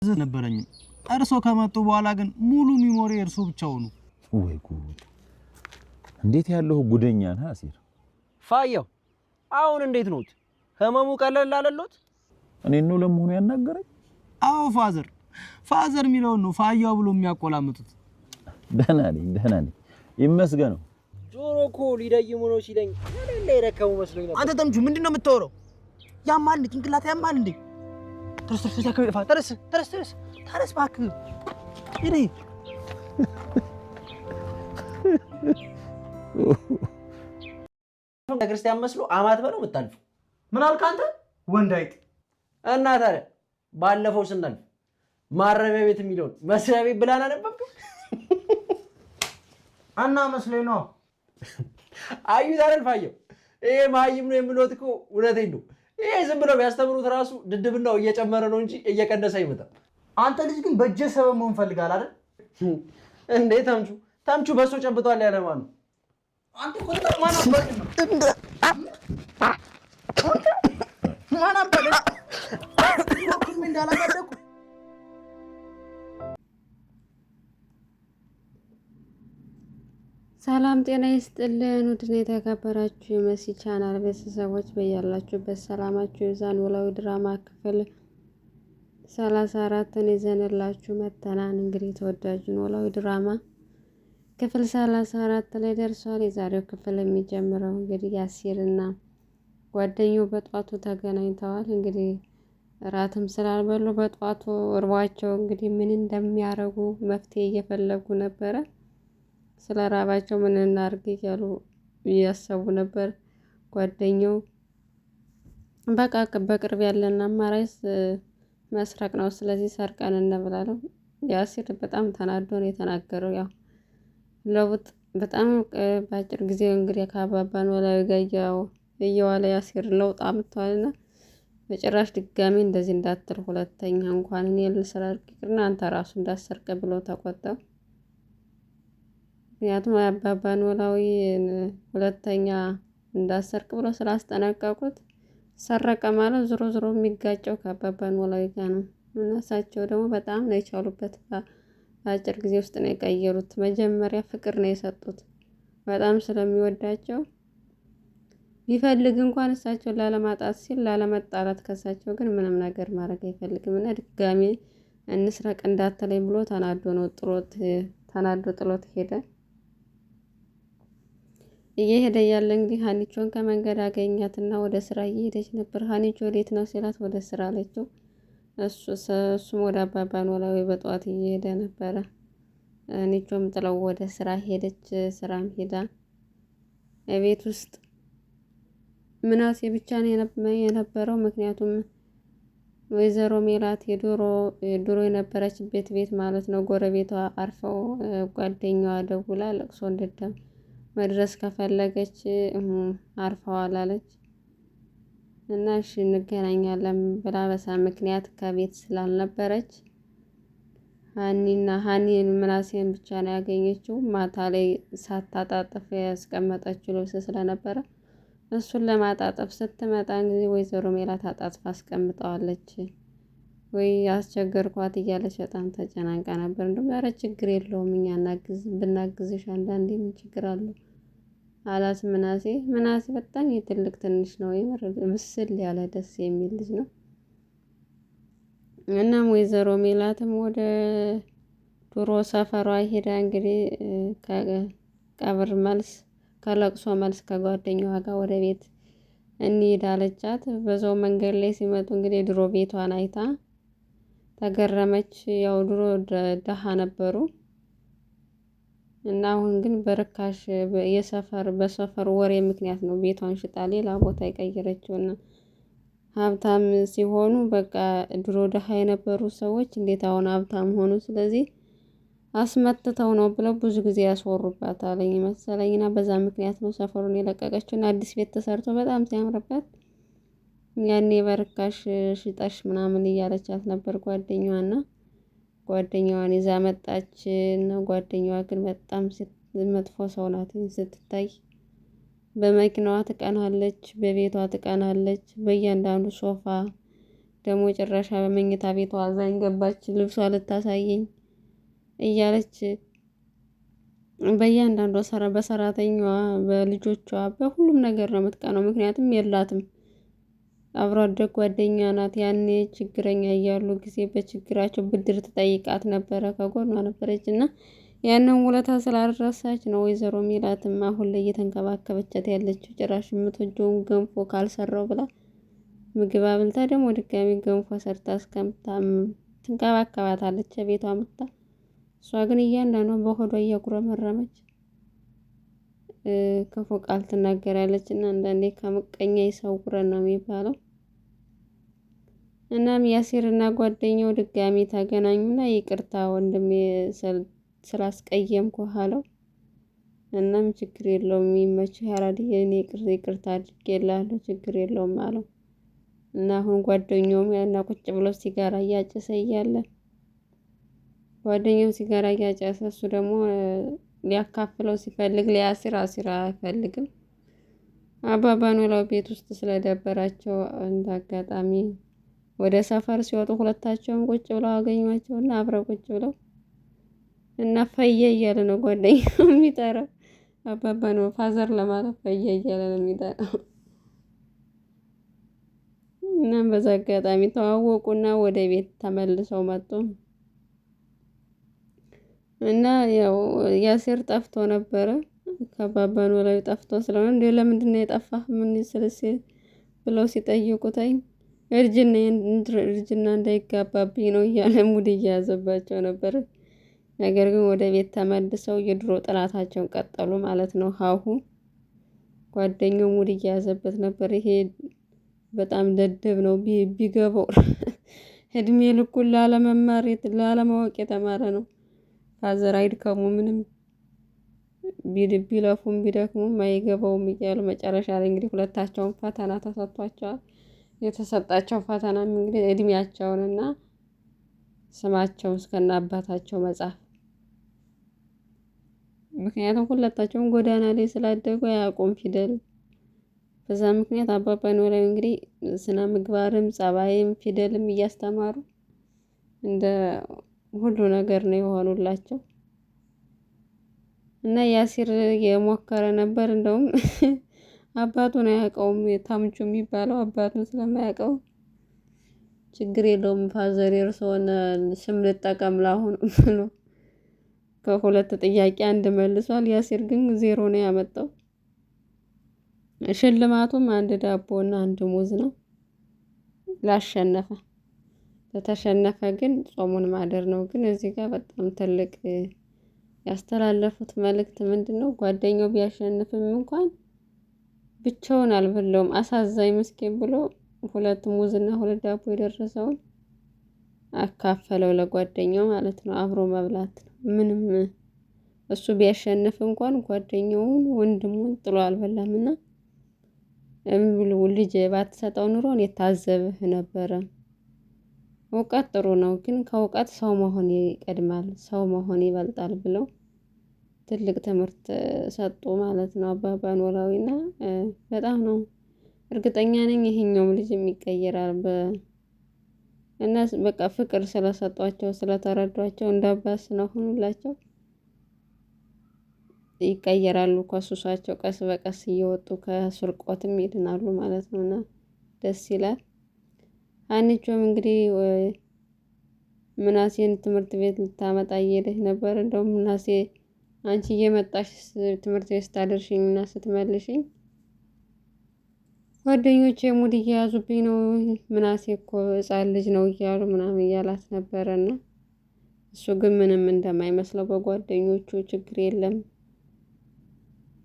ትዝ ነበረኝ እርሶ ከመጡ በኋላ ግን ሙሉ ሚሞሪ እርሶ ብቻው ነው ወይ ጉድ እንዴት ያለው ጉደኛ ነህ አሲር ፋየው አሁን እንዴት ነው ህመሙ ቀለል አለሎት እኔ ነው ለመሆኑ ያናገረኝ አዎ ፋዘር ሚለው ነው ፋያው ብሎ የሚያቆላምጡት ደህና ነኝ ይመስገነው ጆሮ እኮ ሊደይሙ ነው ሲለኝ ለሌላ ይረከሙ መስሎኝ ነበር አንተ ተምቹ ምንድነው የምታወራው ያማል ጭንቅላት ያማል እንዴ ተረስ እባክህ እኔ ክርስቲያን መስሎ አማት በለው መጣልፍ ምን አልክ አንተ ወንዳይት እና ታዲያ ባለፈው ስናልፍ ማረሚያ ቤት የሚለውን መስሪያ ቤት ብላና ነበርኩ አና መስለኝ ነው አዩ ታረልፋየው ይሄ ማይም ነው የምሎት እኮ እውነቴን ነው ይሄ ዝም ብለው ቢያስተምሩት ራሱ ድድብናው እየጨመረ ነው እንጂ እየቀነሰ አይመጣም አንተ ልጅ ግን በእጀ ሰበብ መሆን ፈልጋል አይደል እንዴ ታምቹ በሶ ጨብጧል ያለ ማን ነው አንተ ቆጣ ማን አባለ ምን እንዳላቀደኩ ሰላም ጤና ይስጥልን ውድና የተከበራችሁ የመሲ ቻናል ቤተሰቦች በያላችሁበት ሰላማችሁ ይብዛ። ኖላዊ ድራማ ክፍል 34ን ይዘንላችሁ መተናን። እንግዲህ ተወዳጁ ኖላዊ ድራማ ክፍል 34 ላይ ደርሷል። የዛሬው ክፍል የሚጀምረው እንግዲህ ያሲርና ጓደኛው በጧቱ ተገናኝተዋል። እንግዲህ ራትም ስላልበሉ በጧቱ እርቧቸው እንግዲህ ምን እንደሚያረጉ መፍትሄ እየፈለጉ ነበረ። ስለ ራባቸው ምን እናርግ እያሉ እያሰቡ ነበር። ጓደኛው በቃ በቅርብ ያለን አማራጭ መስረቅ ነው፣ ስለዚህ ሰርቀን እንብላለው። ያሲር በጣም ተናዶ ነው የተናገረው። ያው ለውጥ በጣም በአጭር ጊዜ እንግዲህ ከአባባ ኖላዊ ጋር እየዋለ ያሲር ለውጥ አምጥቷልና በጭራሽ ድጋሚ እንደዚህ እንዳትል ሁለተኛ እንኳን እኔ ልስረቅ ይቅርና አንተ ራሱ እንዳሰርቅ ብሎ ተቆጣው። ምክንያቱም አባባ ኖላዊ ሁለተኛ እንዳሰርቅ ብሎ ስላስጠነቀቁት ሰረቀ ማለት ዞሮ የሚጋጨው ከአባባ ኖላዊ ጋር ነው። እና እሳቸው ደግሞ በጣም ነው የቻሉበት። በአጭር ጊዜ ውስጥ ነው የቀየሩት። መጀመሪያ ፍቅር ነው የሰጡት በጣም ስለሚወዳቸው ቢፈልግ እንኳን እሳቸውን ላለማጣት ሲል ላለመጣላት ከሳቸው ግን ምንም ነገር ማድረግ አይፈልግም። እና ድጋሚ እንስረቅ እንዳትለኝ ብሎ ተናዶ ጥሎት ሄደ። እየሄደ ያለ እንግዲህ ሀኒቾን ከመንገድ አገኛትና ወደ ስራ እየሄደች ነበር። ሀኒቾ ወዴት ነው ሲላት ወደ ስራ አለችው። እሱም ወደ አባባ ኖላዊ በጠዋት እየሄደ ነበረ። ሀኒቾም ጥለው ወደ ስራ ሄደች። ስራም ሄዳ ቤት ውስጥ ምናሴ ብቻ ነው የነበረው። ምክንያቱም ወይዘሮ ሜላት ድሮ የነበረችበት ቤት ማለት ነው ጎረቤቷ አርፈው ጓደኛዋ ደውላ ለቅሶ እንደደም መድረስ ከፈለገች አርፈዋል አለች እና እሺ እንገናኛለን ብላ በሳ ምክንያት ከቤት ስላልነበረች ሀኒን ምናሴን ብቻ ነው ያገኘችው። ማታ ላይ ሳታጣጥፍ ያስቀመጠችው ልብስ ስለነበረ እሱን ለማጣጠፍ ስትመጣ እንግዲህ ወይዘሮ ሜላት አጣጥፋ አስቀምጠዋለች። ወይ አስቸገርኳት እያለች በጣም ተጨናንቃ ነበር። እንደውም ኧረ ችግር የለውም እኛ ብናግዝሽ አንዳንዴ ምን ችግር አለው አላት ምናሴ በጣም የትልቅ ትንሽ ነው የምር ምስል ያለ ደስ የሚል ልጅ ነው። እናም ወይዘሮ ሜላትም ወደ ድሮ ሰፈሯ ሄዳ እንግዲህ ከቀብር መልስ ከለቅሶ መልስ ከጓደኛዋ ጋር ወደ ቤት እንሂድ አለቻት። በዛው መንገድ ላይ ሲመጡ እንግዲህ ድሮ ቤቷን አይታ ተገረመች። ያው ድሮ ደሃ ነበሩ እና አሁን ግን በርካሽ በሰፈር ወሬ ምክንያት ነው ቤቷን ሽጣ ሌላ ቦታ የቀየረችውና ሀብታም ሲሆኑ በቃ ድሮ ደሃ የነበሩ ሰዎች እንዴት አሁን ሀብታም ሆኑ፣ ስለዚህ አስመትተው ነው ብለው ብዙ ጊዜ ያስወሩባታል መሰለኝና በዛ ምክንያት ነው ሰፈሩን የለቀቀችውና አዲስ ቤት ተሰርቶ በጣም ሲያምርበት ያኔ በርካሽ ሽጠሽ ምናምን እያለቻት ነበር ጓደኛዋን ይዛ መጣች። እና ጓደኛዋ ግን በጣም መጥፎ ሰው ናት ስትታይ። በመኪናዋ ትቀናለች፣ በቤቷ ትቀናለች፣ በእያንዳንዱ ሶፋ ደግሞ ጭራሽ በመኝታ ቤቷ አዛኝ ገባች ልብሷ ልታሳየኝ እያለች በእያንዳንዷ በሰራተኛዋ በልጆቿ በሁሉም ነገር ነው የምትቀነው። ምክንያቱም የላትም አብሮ አደግ ጓደኛ ናት። ያኔ ችግረኛ እያሉ ጊዜ በችግራቸው ብድር ትጠይቃት ነበረ፣ ከጎኗ ነበረች እና ያንን ውለታ ስላልረሳች ነው ወይዘሮ ሜላትም አሁን ላይ እየተንከባከበቻት ያለችው። ጭራሽ የምትወጂውን ገንፎ ካልሰራው ብላ ምግብ አብልታ ደግሞ ድጋሚ ገንፎ ሰርታ ትንከባከባታለች ቤቷ መጥታ። እሷ ግን እያንዳንዷ በሆዷ እያጉረመረመች ክፉ ቃል ትናገራለች እና አንዳንዴ ከምቀኛ ይሰውረን ነው የሚባለው። እናም ያሲርና ጓደኛው ድጋሚ ተገናኙና ይቅርታ ወንድሜ ስላስቀየምኩህ አለው። እናም ችግር የለውም የሚመችህ ያራድዬ እኔ ይቅርታ አድርጌልሃለሁ ችግር የለውም አለው። እና አሁን ጓደኛውም ያና ቁጭ ብሎ ሲጋራ እያጨሰ እያለ ጓደኛው ሲጋራ እያጨሰ እሱ ደግሞ ሊያካፍለው ሲፈልግ ሊያሲር አይፈልግም። አባባ ኖላዊ ቤት ውስጥ ስለደበራቸው እንዳጋጣሚ ወደ ሰፈር ሲወጡ ሁለታቸውም ቁጭ ብለው አገኟቸውና አብረው ቁጭ ብለው እና ፈየ እያለ ነው ጓደኛው የሚጠራው። አባባ ነው ፋዘር ለማለት ፈየ እያለ ነው የሚጠራው። እናም በዛ አጋጣሚ ተዋወቁና ወደ ቤት ተመልሰው መጡ። እና ያው ያሲር ጠፍቶ ነበረ። ከአባባ ኖላዊ ጠፍቶ ስለሆነ እንዴ ለምንድን ነው የጠፋህ ምን ስለሲ ብለው ሲጠይቁትኝ እርጅና እንዳይጋባብኝ ነው እያለ ሙድ እየያዘባቸው ነበር። ነገር ግን ወደ ቤት ተመልሰው የድሮ ጥላታቸውን ቀጠሉ ማለት ነው። ሀሁ ጓደኛው ሙድ እየያዘበት ነበር። ይሄ በጣም ደደብ ነው ቢገባው እድሜ ልኩን ላለመማር ላለማወቅ የተማረ ነው። ፋዘር አይድከሙ ምንም ቢለፉም ቢደክሙም አይገባውም እያሉ መጨረሻ ላይ እንግዲህ ሁለታቸውን ፈተና ተሰጥቷቸዋል። የተሰጣቸው ፈተናም እንግዲህ እድሜያቸውንና ስማቸውን እስከነ አባታቸው መጻፍ። ምክንያቱም ሁለታቸውም ጎዳና ላይ ስላደጉ አያውቁም ፊደል። በዛ ምክንያት አባባ ኖላዊ እንግዲህ ስነ ምግባርም ጸባይም ፊደልም እያስተማሩ እንደ ሁሉ ነገር ነው የሆኑላቸው። እና ያሲር የሞከረ ነበር እንደውም አባቱን አያውቀውም ታምቹ የሚባለው አባቱን ስለማያውቀው ችግር የለውም ፋዘር የእርስዎን ስም ልጠቀም ላሁን ብሎ ከሁለት ጥያቄ አንድ መልሷል። ያሲር ግን 0 ነው ያመጣው። ሽልማቱም አንድ ዳቦና አንድ ሙዝ ነው ላሸነፈ። ለተሸነፈ ግን ጾሙን ማደር ነው። ግን እዚህ ጋር በጣም ትልቅ ያስተላለፉት መልእክት ምንድነው? ጓደኛው ቢያሸንፍም እንኳን ብቻውን አልበላውም አሳዛኝ ምስኪን ብሎ 2 ሙዝና 2 ዳቦ የደረሰውን አካፈለው ለጓደኛው ማለት ነው። አብሮ መብላት ነው። ምንም እሱ ቢያሸንፍ እንኳን ጓደኛውን ወንድሙን ጥሎ አልበላምና ልጅ ባትሰጠው ኑሮን የታዘብህ ነበረ። እውቀት ጥሩ ነው፣ ግን ከእውቀት ሰው መሆን ይቀድማል፣ ሰው መሆን ይበልጣል ብለው ትልቅ ትምህርት ሰጡ ማለት ነው አባባ ኖላዊና በጣም ነው እርግጠኛ ነኝ ይሄኛውም ልጅ ይቀየራል። እና በቃ ፍቅር ስለሰጧቸው ስለተረዷቸው እንዳባስ ነው ሆኑላቸው ይቀየራሉ። ከሱሳቸው ቀስ በቀስ እየወጡ ከስርቆትም ይድናሉ ማለት ነውና ደስ ይላል። አንቺም እንግዲህ ምናሴን ትምህርት ቤት ልታመጣ እየሄደች ነበር። እንደውም ምናሴ አንቺ እየመጣሽ ትምህርት ቤት ስታደርሽኝና ስትመልሽኝ ጓደኞቼ ሙድ እየያዙብኝ ነው፣ ምናሴ እኮ ሕፃን ልጅ ነው እያሉ ምናምን እያላት ነበረና እሱ ግን ምንም እንደማይመስለው በጓደኞቹ ችግር የለም።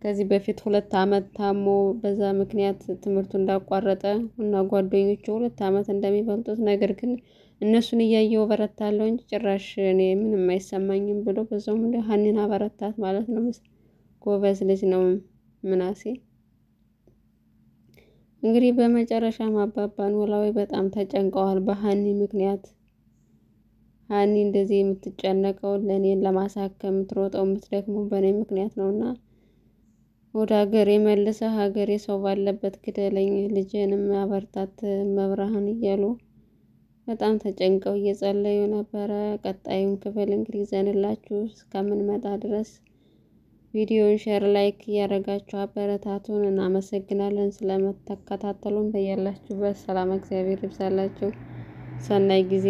ከዚህ በፊት 2 አመት ታሞ በዛ ምክንያት ትምህርቱ እንዳቋረጠ እና ጓደኞቹ 2 አመት እንደሚበልጡት ነገር ግን እነሱን እያየው በረታለሁ እንጂ ጭራሽ እኔ ምንም አይሰማኝም ብሎ በዛውም እንደ ሀኒና በረታት ማለት ነው። ጎበዝ ልጅ ነው ምናሴ። እንግዲህ በመጨረሻም አባባ ኖላዊ በጣም ተጨንቀዋል በሀኒ ምክንያት። ሀኒ እንደዚህ የምትጨነቀው ለኔን ለማሳከም የምትሮጠው የምትደክመው በእኔ ምክንያት ነውና ወደ ሀገሬ መልሰህ ሀገሬ ሰው ባለበት ግደለኝ ልጄንም አበርታት መብርሃን እያሉ በጣም ተጨንቀው እየጸለዩ ነበረ። ቀጣዩን ክፍል እንግዲህ ይዘንላችሁ እስከምንመጣ ድረስ ቪዲዮን ሼር፣ ላይክ እያደረጋችሁ አበረታቱን። እናመሰግናለን ስለምትከታተሉን። በያላችሁበት ሰላም እግዚአብሔር ይብዛላችሁ። ሰናይ ጊዜ